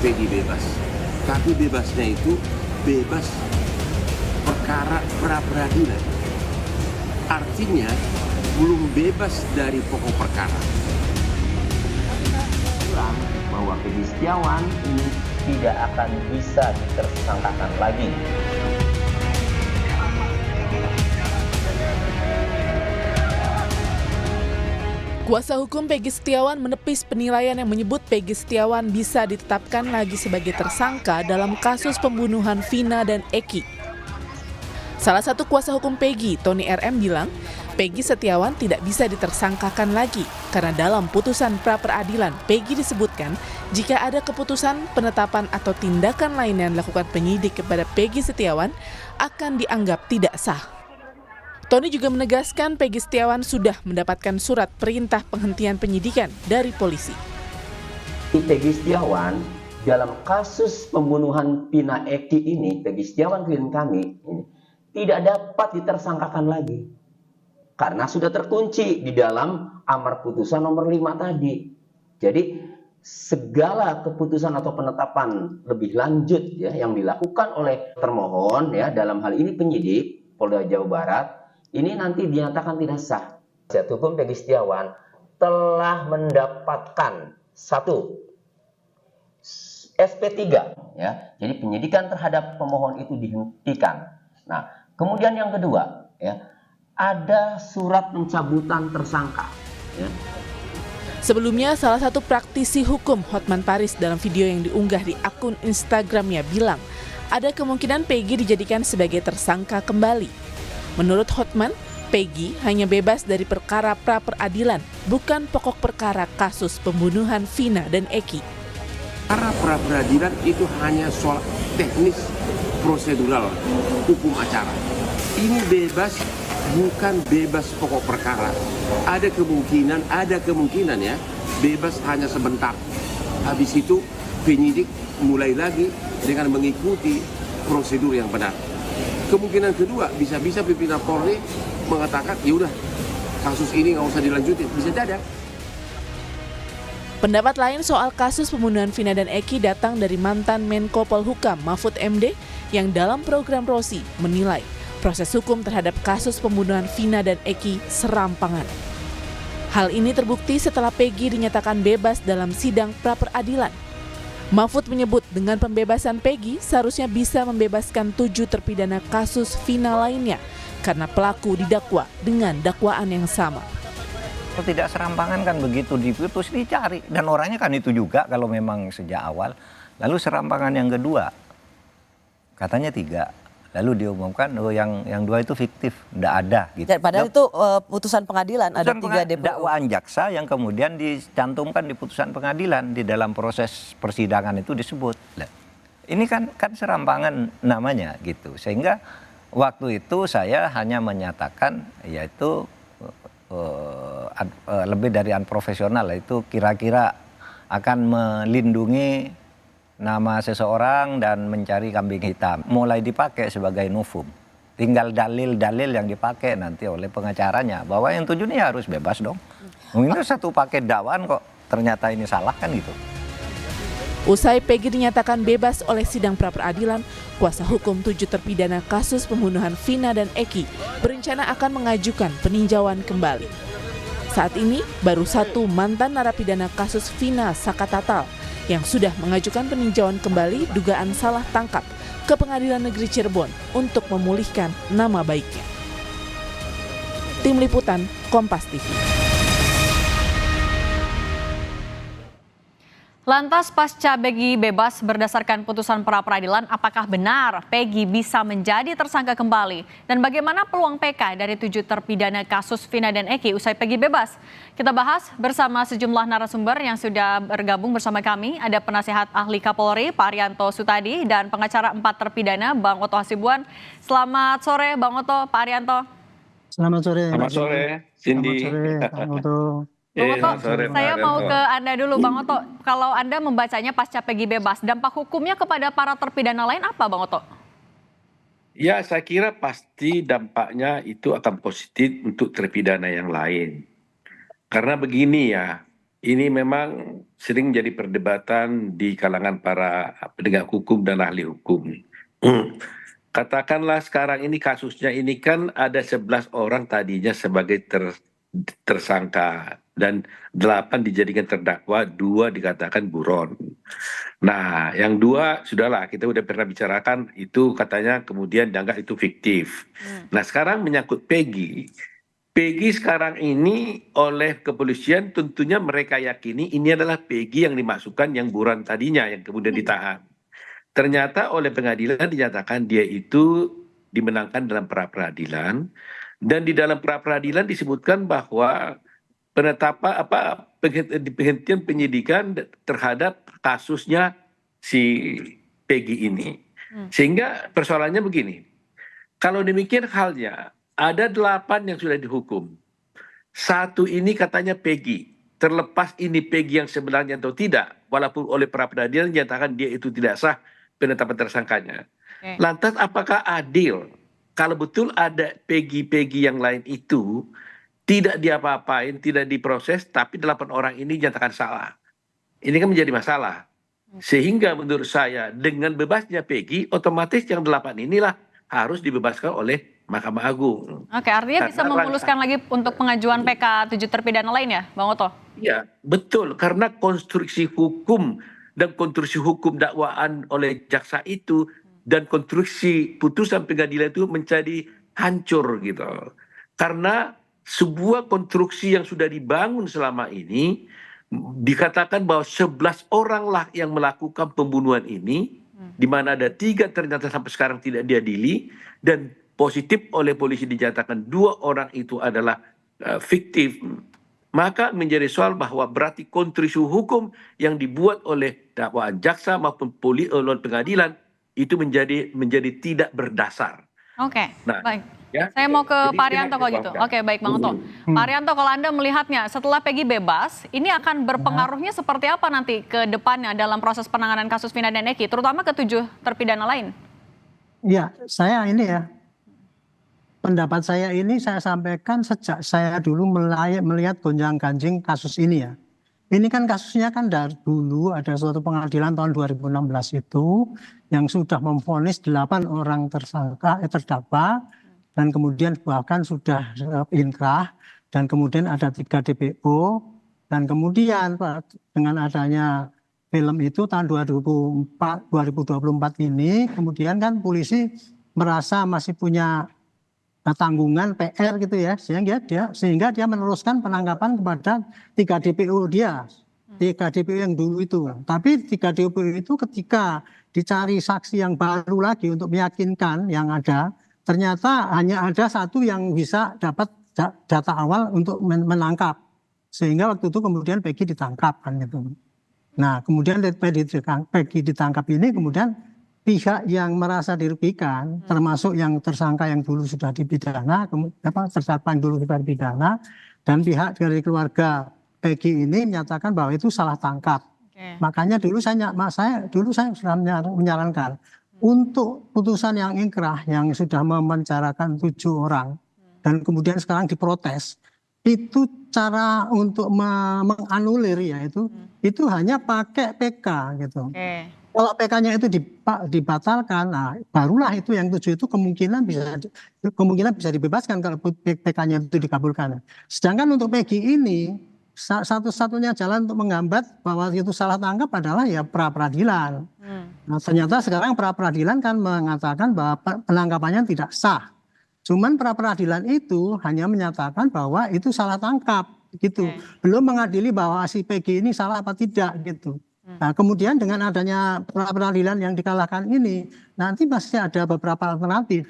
Peggy bebas. Tapi bebasnya itu bebas perkara pra-peradilan. Artinya belum bebas dari pokok perkara. Bahwa Peggy Setiawan ini tidak akan bisa ditersangkakan lagi. Kuasa hukum Peggy Setiawan menepis penilaian yang menyebut Peggy Setiawan bisa ditetapkan lagi sebagai tersangka dalam kasus pembunuhan Vina dan Eki. Salah satu kuasa hukum Peggy, Tony RM, bilang Peggy Setiawan tidak bisa ditersangkakan lagi karena dalam putusan pra-peradilan Peggy disebutkan jika ada keputusan penetapan atau tindakan lain yang dilakukan penyidik kepada Peggy Setiawan akan dianggap tidak sah. Tony juga menegaskan Peggy Setiawan sudah mendapatkan surat perintah penghentian penyidikan dari polisi. Peggy Setiawan dalam kasus pembunuhan Vina Eki ini, Peggy Setiawan klien kami ini tidak dapat ditersangkakan lagi karena sudah terkunci di dalam amar putusan nomor 5 tadi. Jadi segala keputusan atau penetapan lebih lanjut ya yang dilakukan oleh termohon ya dalam hal ini penyidik Polda Jawa Barat ini nanti dinyatakan tidak sah. Penasihat hukum Peggy Setiawan telah mendapatkan satu SP3 ya. Jadi penyidikan terhadap pemohon itu dihentikan. Nah, kemudian yang kedua ya, ada surat pencabutan tersangka ya. Sebelumnya, salah satu praktisi hukum Hotman Paris dalam video yang diunggah di akun Instagramnya bilang ada kemungkinan Peggy dijadikan sebagai tersangka kembali. Menurut Hotman, Peggy hanya bebas dari perkara pra-peradilan, bukan pokok perkara kasus pembunuhan Vina dan Eki. Perkara pra-peradilan itu hanya soal teknis prosedural hukum acara. Ini bebas, bukan bebas pokok perkara. Ada kemungkinan ya, bebas hanya sebentar. Habis itu penyidik mulai lagi dengan mengikuti prosedur yang benar. Kemungkinan kedua, bisa-bisa pimpinan Polri mengatakan, ya udah kasus ini nggak usah dilanjutin, bisa jadi. Pendapat lain soal kasus pembunuhan Vina dan Eki datang dari mantan Menko Polhukam Mahfud MD yang dalam program Rosi menilai proses hukum terhadap kasus pembunuhan Vina dan Eki serampangan. Hal ini terbukti setelah Peggy dinyatakan bebas dalam sidang pra-peradilan. Mahfud menyebut dengan pembebasan Peggy seharusnya bisa membebaskan 7 terpidana kasus Vina lainnya karena pelaku didakwa dengan dakwaan yang sama. Tidak serampangan kan begitu diputus dicari dan orangnya kan itu juga kalau memang sejak awal. Lalu serampangan yang kedua katanya 3. Lalu diumumkan yang 2 itu fiktif, tidak ada. Gitu. Padahal itu putusan pengadilan, ada 3 DPO. Dakwaan jaksa yang kemudian dicantumkan di putusan pengadilan di dalam proses persidangan itu disebut. Ini kan serampangan namanya gitu. Sehingga waktu itu saya hanya menyatakan yaitu lebih dari unprofesional, itu kira-kira akan melindungi nama seseorang dan mencari kambing hitam. Mulai dipakai sebagai novum. Tinggal dalil-dalil yang dipakai nanti oleh pengacaranya. Bahwa yang 7 ini harus bebas dong. Ini satu paket dakwaan kok ternyata ini salah kan gitu. Usai Peggy dinyatakan bebas oleh sidang pra-peradilan, kuasa hukum 7 terpidana kasus pembunuhan Vina dan Eki berencana akan mengajukan peninjauan kembali. Saat ini baru 1 mantan narapidana kasus Vina Sakatatal yang sudah mengajukan peninjauan kembali dugaan salah tangkap ke Pengadilan Negeri Cirebon untuk memulihkan nama baiknya. Tim Liputan, Kompas TV. Lantas pasca Peggy bebas berdasarkan putusan pra-peradilan, apakah benar Peggy bisa menjadi tersangka kembali? Dan bagaimana peluang PK dari 7 terpidana kasus Vina dan Eki usai Peggy bebas? Kita bahas bersama sejumlah narasumber yang sudah bergabung bersama kami. Ada penasihat ahli Kapolri, Pak Arianto Sutadi, dan pengacara 4 terpidana, Bang Oto Hasibuan. Selamat sore, Bang Oto, Pak Arianto. Selamat sore. Selamat sore, Cindy. Selamat sore, Bang Oto. Bang Oto, sore, saya mau ke Anda dulu, Bang Oto. Kalau Anda membacanya pasca Peggy bebas, dampak hukumnya kepada para terpidana lain apa, Bang Oto? Ya, saya kira pasti dampaknya itu akan positif untuk terpidana yang lain. Karena begini ya, ini memang sering jadi perdebatan di kalangan para penegak hukum dan ahli hukum. Katakanlah sekarang ini kasusnya ini kan ada 11 orang tadinya sebagai tersangka dan 8 dijadikan terdakwa, 2 dikatakan buron. Nah, yang 2 sudahlah kita udah pernah bicarakan itu katanya kemudian dianggap itu fiktif. Nah, sekarang menyangkut Peggy. Peggy sekarang ini oleh kepolisian tentunya mereka yakini ini adalah Peggy yang dimasukkan yang buron tadinya yang kemudian ditahan. Ternyata oleh pengadilan dinyatakan dia itu dimenangkan dalam pra-peradilan dan di dalam pra-peradilan disebutkan bahwa penghentian penyidikan terhadap kasusnya si Peggy ini. Sehingga persoalannya begini. Kalau demikian halnya ada 8 yang sudah dihukum. 1 ini katanya Peggy. Terlepas ini Peggy yang sebenarnya atau tidak, walaupun oleh pra-peradilan dinyatakan dia itu tidak sah penetapan tersangkanya. Lantas apakah adil kalau betul ada Peggy-Peggy yang lain itu tidak diapa-apain, tidak diproses, tapi 8 orang ini dinyatakan salah. Ini kan menjadi masalah. Sehingga menurut saya dengan bebasnya Peggy, otomatis yang 8 inilah harus dibebaskan oleh Mahkamah Agung. Oke, artinya bisa memuluskan lagi untuk pengajuan PK 7 terpidana lain ya, Bang Oto? Iya, betul. Karena konstruksi hukum dan konstruksi hukum dakwaan oleh jaksa itu dan konstruksi putusan pengadilan itu menjadi hancur gitu. Karena sebuah konstruksi yang sudah dibangun selama ini dikatakan bahwa 11 orang lah yang melakukan pembunuhan ini, di mana ada 3 ternyata sampai sekarang tidak diadili dan positif oleh polisi dinyatakan 2 orang itu adalah fiktif. Maka menjadi soal bahwa berarti konstruksi hukum yang dibuat oleh dakwaan jaksa maupun oleh pengadilan itu menjadi tidak berdasar. Oke, Nah, baik. ya, Saya mau ke jadi Pak Arianto kalau gitu. dikeluarkan. Oke, baik Bang Oto. Pak Arianto, kalau Anda melihatnya setelah Peggy bebas, ini akan berpengaruhnya seperti apa nanti ke depannya dalam proses penanganan kasus Vina dan Eki, terutama ke 7 terpidana lain? Ya, saya ini ya, pendapat saya ini saya sampaikan sejak saya dulu melihat gonjang-ganjing kasus ini ya. Ini kan kasusnya kan dari dulu ada suatu pengadilan tahun 2016 itu yang sudah memvonis 8 orang terdakwa dan kemudian bahkan sudah inkrah dan kemudian ada 3 DPO dan kemudian dengan adanya film itu tahun 2024 ini kemudian kan polisi merasa masih punya tanggungan PR gitu ya sehingga dia meneruskan penangkapan kepada 3 DPO dia 3 DPO yang dulu itu, tapi 3 DPO itu ketika dicari saksi yang baru lagi untuk meyakinkan yang ada ternyata hanya ada 1 yang bisa dapat data awal untuk menangkap sehingga waktu itu kemudian Peggy ditangkap kan gitu. Nah kemudian Peggy ditangkap ini kemudian pihak yang merasa dirugikan, termasuk yang tersangka yang dulu sudah dipidana, terdakwa yang dulu sudah dipidana, dan pihak dari keluarga Peggy ini menyatakan bahwa itu salah tangkap. Makanya dulu saya sudah menyarankan untuk putusan yang inkrah yang sudah memenjarakan 7 orang dan kemudian sekarang diprotes, itu cara untuk menganulir ya itu hanya pakai PK gitu. Kalau PK-nya itu dibatalkan, nah barulah itu yang 7 itu kemungkinan bisa dibebaskan kalau PK-nya itu dikabulkan. Sedangkan untuk Peggy ini satu-satunya jalan untuk menghambat bahwa itu salah tangkap adalah ya pra-peradilan. Nah, ternyata sekarang pra-peradilan kan mengatakan bahwa penangkapannya tidak sah. Cuman pra-peradilan itu hanya menyatakan bahwa itu salah tangkap gitu. Belum mengadili bahwa si Peggy ini salah apa tidak gitu. Nah, kemudian dengan adanya peradilan yang dikalahkan ini, nanti masih ada beberapa alternatif.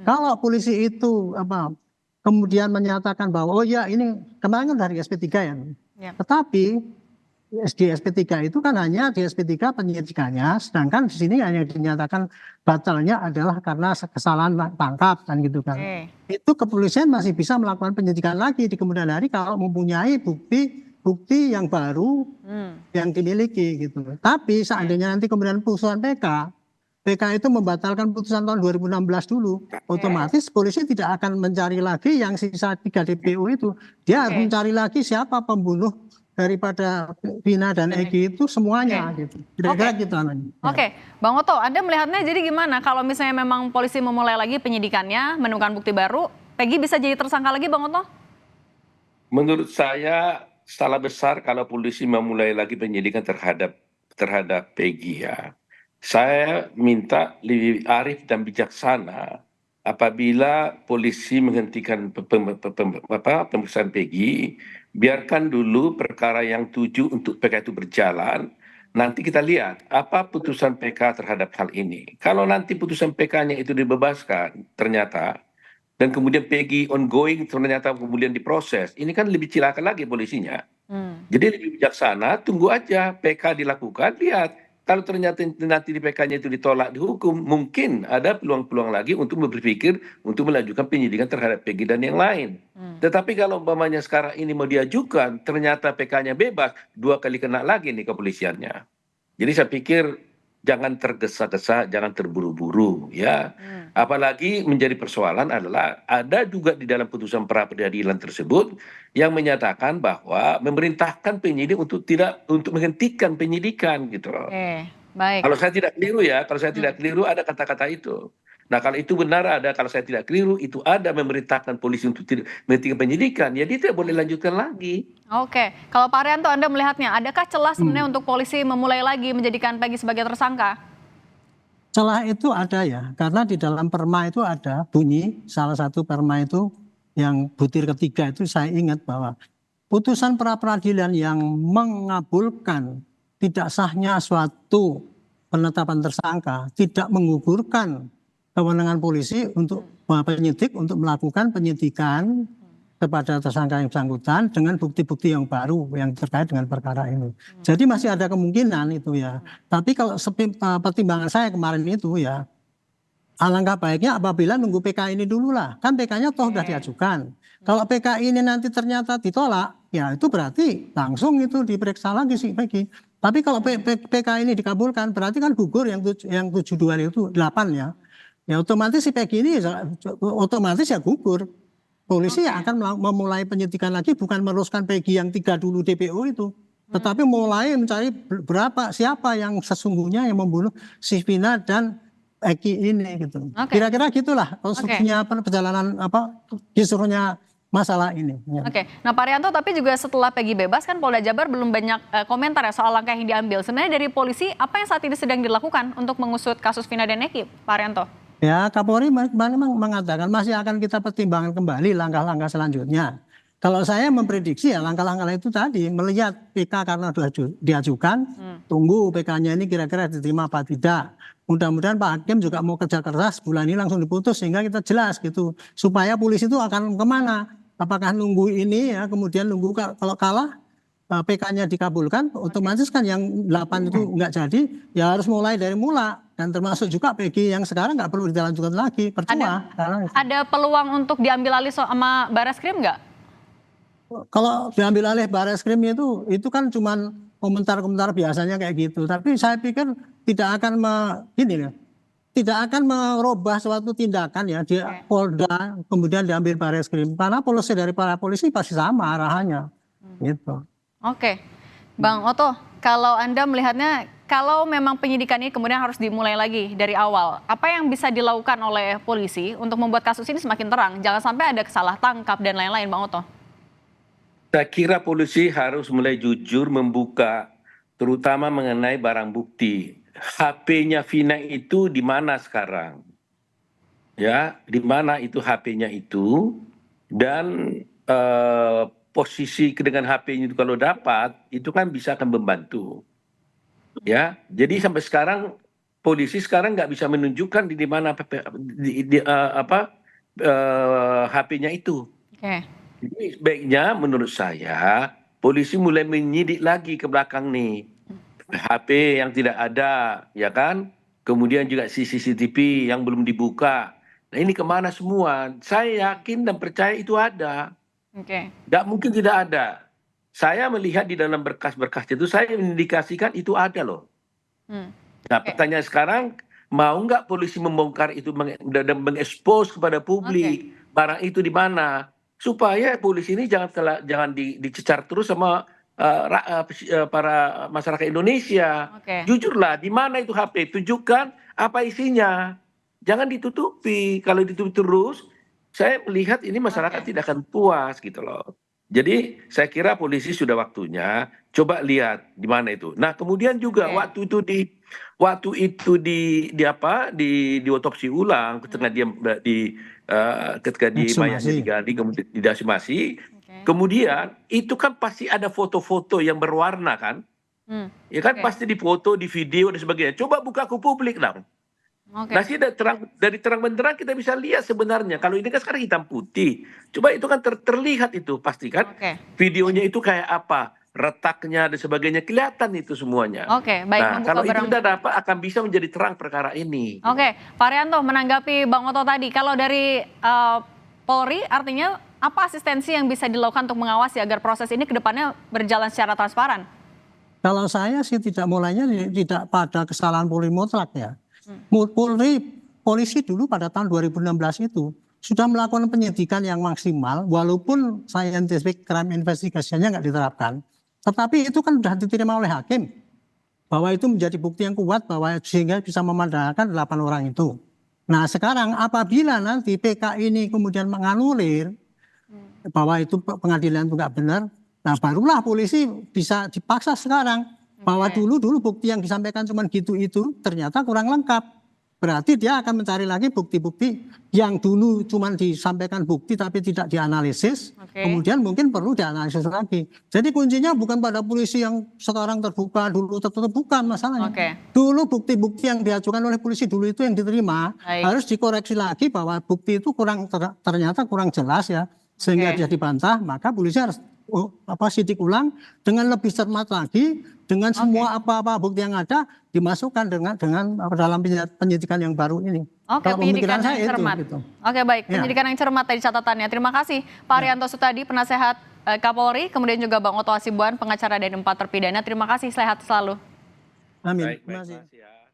Kalau polisi itu kemudian menyatakan bahwa oh ya ini kemarin kan dari SP3 ya. Tetapi di SP3 itu kan hanya di SP3 penyidikannya, sedangkan di sini hanya dinyatakan batalnya adalah karena kesalahan tangkap kan gitu kan. Itu kepolisian masih bisa melakukan penyidikan lagi di kemudian hari kalau mempunyai bukti yang baru yang dimiliki gitu. Tapi seandainya nanti kemudian putusan PK itu membatalkan putusan tahun 2016 dulu, otomatis polisi tidak akan mencari lagi yang sisa 3 DPO itu. Dia harus mencari lagi siapa pembunuh daripada Vina dan Eki itu semuanya gitu. Kira-kira gitu Ananya. Oke, Bang Oto, Anda melihatnya jadi gimana kalau misalnya memang polisi memulai lagi penyidikannya, menemukan bukti baru, Peggy bisa jadi tersangka lagi, Bang Oto? Menurut saya salah besar kalau polisi memulai lagi penyidikan terhadap Peggy ya. Saya minta lebih arif dan bijaksana apabila polisi menghentikan pemeriksaan Peggy, biarkan dulu perkara yang 7 untuk PK itu berjalan. Nanti kita lihat apa putusan PK terhadap hal ini. Kalau nanti putusan PK-nya itu dibebaskan ternyata, dan kemudian Peggy ongoing ternyata kemudian diproses, ini kan lebih cilaka lagi polisinya. Jadi lebih bijaksana, tunggu aja PK dilakukan, lihat. Kalau ternyata nanti di PK-nya itu ditolak dihukum, mungkin ada peluang-peluang lagi untuk berpikir untuk melanjutkan penyidikan terhadap Peggy dan yang lain. Tetapi kalau umpamanya sekarang ini mau diajukan, ternyata PK-nya bebas, 2 kali kena lagi nih kepolisiannya. Jadi saya pikir jangan tergesa-gesa, jangan terburu-buru ya. Apalagi menjadi persoalan adalah ada juga di dalam putusan pra peradilan tersebut yang menyatakan bahwa memerintahkan penyidik untuk menghentikan penyidikan gitu loh. Baik. Kalau saya tidak keliru ada kata-kata itu. Nah kalau itu benar ada, kalau saya tidak keliru itu ada memerintahkan polisi untuk tidak menghentikan penyidikan, ya dia tidak boleh lanjutkan lagi. Oke, kalau Pak Arianto Anda melihatnya, adakah celah sebenarnya untuk polisi memulai lagi menjadikan Peggy sebagai tersangka? Celah itu ada ya, karena di dalam perma itu ada bunyi, salah satu perma itu yang butir ketiga itu saya ingat bahwa putusan pra peradilan yang mengabulkan tidak sahnya suatu penetapan tersangka tidak menggugurkan kewenangan polisi untuk penyidik untuk melakukan penyidikan kepada tersangka yang bersangkutan dengan bukti-bukti yang baru yang terkait dengan perkara ini. Jadi masih ada kemungkinan itu ya. Tapi kalau pertimbangan saya kemarin itu ya, alangkah baiknya apabila nunggu PK ini dulu lah. Kan PK-nya toh sudah diajukan. Kalau PK ini nanti ternyata ditolak, ya itu berarti langsung itu diperiksa lagi sih Peggy. Tapi kalau PK ini dikabulkan, berarti kan gugur yang 72 itu 8 ya. Ya otomatis si Peggy ini otomatis ya gugur. Polisi akan memulai penyidikan lagi, bukan meneruskan Peggy yang 3 dulu DPO itu. Tetapi mulai mencari siapa yang sesungguhnya yang membunuh si Vina dan Eki ini gitu. Kira-kira gitulah konstruksinya perjalanan disuruhnya masalah ini. Ya. Oke, nah Pak Arianto tapi juga setelah Peggy bebas kan Polda Jabar belum banyak komentar ya soal langkah yang diambil. Sebenarnya dari polisi apa yang saat ini sedang dilakukan untuk mengusut kasus Vina dan Eki, Pak Arianto? Ya, Kapolri memang mengatakan masih akan kita pertimbangkan kembali langkah-langkah selanjutnya. Kalau saya memprediksi ya langkah-langkah itu tadi, melihat PK karena sudah diajukan, tunggu PK-nya ini kira-kira diterima apa tidak. Mudah-mudahan Pak Hakim juga mau kerja keras, bulan ini langsung diputus sehingga kita jelas gitu. Supaya polisi itu akan kemana? Apakah nunggu ini ya, kemudian nunggu kalau kalah, PK-nya dikabulkan, otomatis kan yang 8 itu nggak jadi, ya harus mulai dari mula. Dan termasuk juga Peggy yang sekarang nggak perlu dilanjutkan lagi, percuma. Ada peluang untuk diambil alih sama Barreskrim nggak? Kalau diambil alih Barreskrim itu kan cuman komentar-komentar biasanya kayak gitu. Tapi saya pikir tidak akan tidak akan merubah suatu tindakan ya di Polda kemudian diambil Barreskrim. Karena polisi dari para polisi pasti sama arahannya. Gitu. Oke, Bang Oto, kalau Anda melihatnya kalau memang penyidikan ini kemudian harus dimulai lagi dari awal, apa yang bisa dilakukan oleh polisi untuk membuat kasus ini semakin terang? Jangan sampai ada salah tangkap dan lain-lain, Bang Oto. Saya kira polisi harus mulai jujur membuka, terutama mengenai barang bukti. HP-nya Vina itu di mana sekarang? Ya, di mana itu HP-nya itu? Dan posisi dengan HP-nya itu kalau dapat, itu kan bisa akan membantu. Ya, jadi sampai sekarang polisi sekarang nggak bisa menunjukkan di mana HP-nya itu. Jadi baiknya menurut saya polisi mulai menyidik lagi ke belakang nih HP yang tidak ada, ya kan? Kemudian juga CCTV yang belum dibuka. Nah ini kemana semua? Saya yakin dan percaya itu ada. Nggak mungkin tidak ada. Saya melihat di dalam berkas-berkas itu, saya mengindikasikan itu ada loh. Nah pertanyaan sekarang, mau nggak polisi membongkar itu dan mengekspos kepada publik barang itu di mana? Supaya polisi ini jangan dicecar terus sama para masyarakat Indonesia. Oke. Jujurlah, di mana itu HP? Tunjukkan apa isinya. Jangan ditutupi. Kalau ditutup terus, saya melihat ini masyarakat tidak akan puas gitu loh. Jadi saya kira polisi sudah waktunya coba lihat di mana itu. Nah kemudian juga waktu itu di otopsi ulang ketika dia ketika di mayatnya digali kemudian diekshumasi. Kemudian itu kan pasti ada foto-foto yang berwarna kan, ya kan pasti difoto, di video dan sebagainya. Coba buka ke publik dong. Nah, dari terang benderang kita bisa lihat sebenarnya. Kalau ini kan sekarang hitam putih. Coba itu kan terlihat itu pasti kan. Videonya itu kayak apa, retaknya dan sebagainya kelihatan itu semuanya. Oke, baik. Nah, kalau itu sudah dapat akan bisa menjadi terang perkara ini. Oke, Pak Arianto menanggapi Bang Oto tadi. Kalau dari Polri artinya apa asistensi yang bisa dilakukan untuk mengawasi agar proses ini ke depannya berjalan secara transparan? Kalau saya sih tidak mulainya tidak pada kesalahan Polri mutlak ya. Polisi dulu pada tahun 2016 itu sudah melakukan penyidikan yang maksimal walaupun scientific crime investigation-nya nggak diterapkan. Tetapi itu kan sudah diterima oleh hakim bahwa itu menjadi bukti yang kuat bahwa sehingga bisa memandangkan 8 orang itu. Nah sekarang apabila nanti PK ini kemudian menganulir bahwa itu pengadilan itu nggak benar, nah barulah polisi bisa dipaksa sekarang bahwa dulu bukti yang disampaikan cuma gitu itu ternyata kurang lengkap. Berarti dia akan mencari lagi bukti-bukti yang dulu cuma disampaikan bukti tapi tidak dianalisis. Kemudian mungkin perlu dianalisis lagi. Jadi kuncinya bukan pada polisi yang sekarang terbuka, dulu tertutup, bukan masalahnya. Dulu bukti-bukti yang diajukan oleh polisi dulu itu yang diterima harus dikoreksi lagi bahwa bukti itu ternyata kurang jelas ya. Sehingga dia dibantah, maka polisi harus sidik ulang dengan lebih cermat lagi, dengan semua apa-apa bukti yang ada dimasukkan dengan dalam penyidikan yang baru ini. Oke, penyidikan yang cermat. Gitu. Oke, baik, penyidikan yang cermat tadi catatannya. Terima kasih Pak Arianto Sutadi, penasehat Kapolri, kemudian juga Bang Oto Hasibuan, pengacara dari 4 terpidana. Terima kasih, sehat selalu. Amin. Terima kasih.